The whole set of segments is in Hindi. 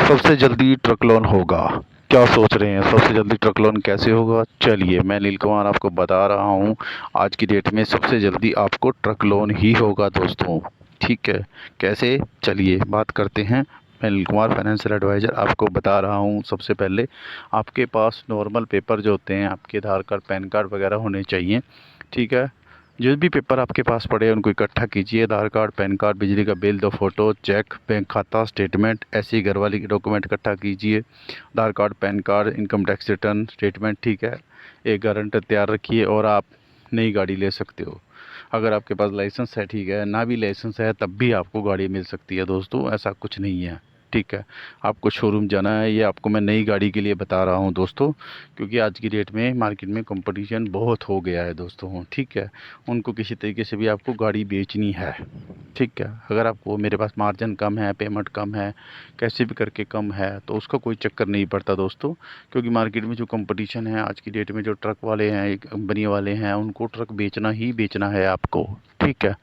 सबसे जल्दी ट्रक लोन होगा। क्या सोच रहे हैं सबसे जल्दी ट्रक लोन कैसे होगा? चलिए मैं नील कुमार आपको बता रहा हूँ। आज की डेट में सबसे जल्दी आपको ट्रक लोन ही होगा दोस्तों। ठीक है, कैसे? चलिए बात करते हैं। मैं नील कुमार फाइनेंशियल एडवाइज़र आपको बता रहा हूँ। सबसे पहले आपके पास नॉर्मल पेपर जो होते हैं, आपके आधार कार्ड पैन कार्ड वगैरह होने चाहिए। ठीक है, जो भी पेपर आपके पास पड़े हैं उनको इकट्ठा कीजिए। आधार कार्ड, पैन कार्ड, बिजली का बिल, 2 फोटो, चेक, बैंक खाता स्टेटमेंट, ऐसी घरवाली के डॉक्यूमेंट इकट्ठा कीजिए। Aadhaar card, pan card, income tax return statement. ठीक है, एक गारंटर तैयार रखिए और आप नई गाड़ी ले सकते हो। अगर आपके पास लाइसेंस है, ठीक है, ना भी लाइसेंस है तब भी आपको गाड़ी मिल सकती है दोस्तों, ऐसा कुछ नहीं है। ठीक है, आपको शोरूम जाना है, ये आपको मैं नई गाड़ी के लिए बता रहा हूँ दोस्तों, क्योंकि आज की डेट में मार्केट में कंपटीशन बहुत हो गया है दोस्तों। ठीक है, उनको किसी तरीके से भी आपको गाड़ी बेचनी है। ठीक है, अगर आपको मेरे पास मार्जिन कम है, पेमेंट कम है, कैसे भी करके कम है, तो उसका कोई चक्कर नहीं पड़ता दोस्तों। क्योंकि मार्केट में जो कंपटीशन है आज की डेट में, जो ट्रक वाले हैं, कंपनी वाले हैं, उनको ट्रक बेचना ही बेचना है आपको। ठीक है,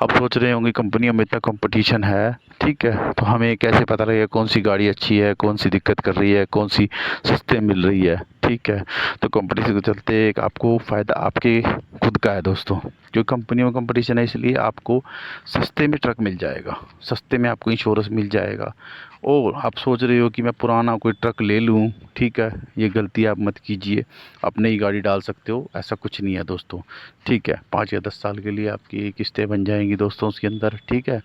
अब सोच रहे होंगे कंपनियों में इतना कंपटीशन है, ठीक है, तो हमें कैसे पता लगेगा कौन सी गाड़ी अच्छी है, कौन सी दिक्कत कर रही है, कौन सी सस्ते मिल रही है? ठीक है, तो कंपटीशन के चलते एक आपको फ़ायदा आपके खुद का है दोस्तों। जो कंपनियों में कंपटीशन है इसलिए आपको सस्ते में ट्रक मिल जाएगा, सस्ते में आपको इंश्योरेंस मिल जाएगा। और आप सोच रहे हो कि मैं पुराना कोई ट्रक ले लूँ, ठीक है, ये गलती आप मत कीजिए। आप नई गाड़ी डाल सकते हो, ऐसा कुछ नहीं है दोस्तों। ठीक है, 5 या 10 साल के लिए आपकी किस्तें बन जाएंगी दोस्तों उसके अंदर। ठीक है,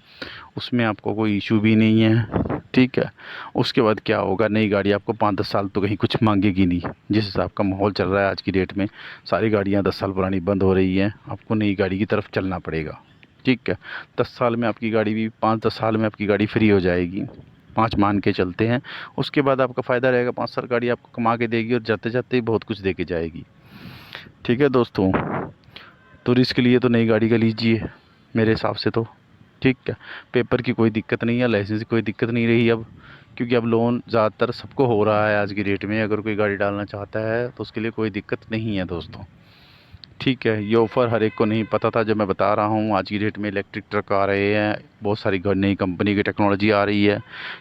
उसमें आपको कोई इशू भी नहीं है। ठीक है, उसके बाद क्या होगा, नई गाड़ी आपको 5-10 साल तो कहीं कुछ मांगेगी नहीं। जिस हिसाब का माहौल चल रहा है आज की डेट में, सारी गाड़ियाँ 10 साल पुरानी बंद हो रही हैं, आपको नई गाड़ी की तरफ चलना पड़ेगा। ठीक है, 10 साल में आपकी गाड़ी भी, 5-10 साल में आपकी गाड़ी फ्री हो जाएगी, 5 मान के चलते हैं। उसके बाद आपका फ़ायदा रहेगा, 5 साल गाड़ी आपको कमा के देगी और जाते जाते ही बहुत कुछ दे के जाएगी। ठीक है दोस्तों, तो रिस्क लिए तो नई गाड़ी का लीजिए मेरे हिसाब से तो। ठीक है, पेपर की कोई दिक्कत नहीं है, लाइसेंस की कोई दिक्कत नहीं रही अब, क्योंकि अब लोन ज़्यादातर सबको हो रहा है आज की डेट में। अगर कोई गाड़ी डालना चाहता है तो उसके लिए कोई दिक्कत नहीं है दोस्तों। ठीक है, ये ऑफ़र हर एक को नहीं पता था, जब मैं बता रहा हूँ आज की डेट में इलेक्ट्रिक ट्रक आ रहे हैं, बहुत सारी नई कंपनी की टेक्नोलॉजी आ रही है।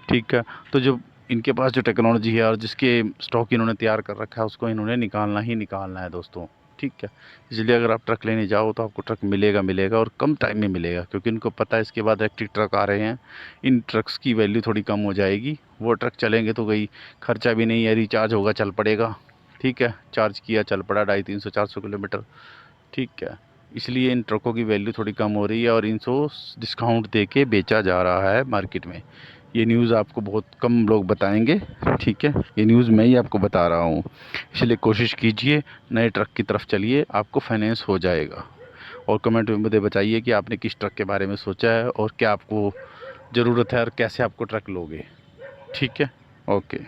ठीक है, तो जो इनके पास जो टेक्नोलॉजी है और जिसके स्टॉक इन्होंने तैयार कर रखा है उसको इन्होंने निकालना ही निकालना है दोस्तों। ठीक है, इसलिए अगर आप ट्रक लेने जाओ तो आपको ट्रक मिलेगा मिलेगा, और कम टाइम में मिलेगा, क्योंकि इनको पता है इसके बाद इलेक्ट्रिक ट्रक आ रहे हैं, इन ट्रक्स की वैल्यू थोड़ी कम हो जाएगी। वो ट्रक चलेंगे तो कोई खर्चा भी नहीं है, रिचार्ज होगा चल पड़ेगा। ठीक है, चार्ज किया चल पड़ा 250-300-400 किलोमीटर। ठीक है, इसलिए इन ट्रकों की वैल्यू थोड़ी कम हो रही है और इनको डिस्काउंट दे के बेचा जा रहा है मार्केट में। ये न्यूज़ आपको बहुत कम लोग बताएंगे। ठीक है, ये न्यूज़ मैं ही आपको बता रहा हूँ, इसलिए कोशिश कीजिए नए ट्रक की तरफ चलिए, आपको फाइनेंस हो जाएगा। और कमेंट में मुझे बताइए कि आपने किस ट्रक के बारे में सोचा है और क्या आपको ज़रूरत है और कैसे आपको ट्रक लोगे। ठीक है, ओके।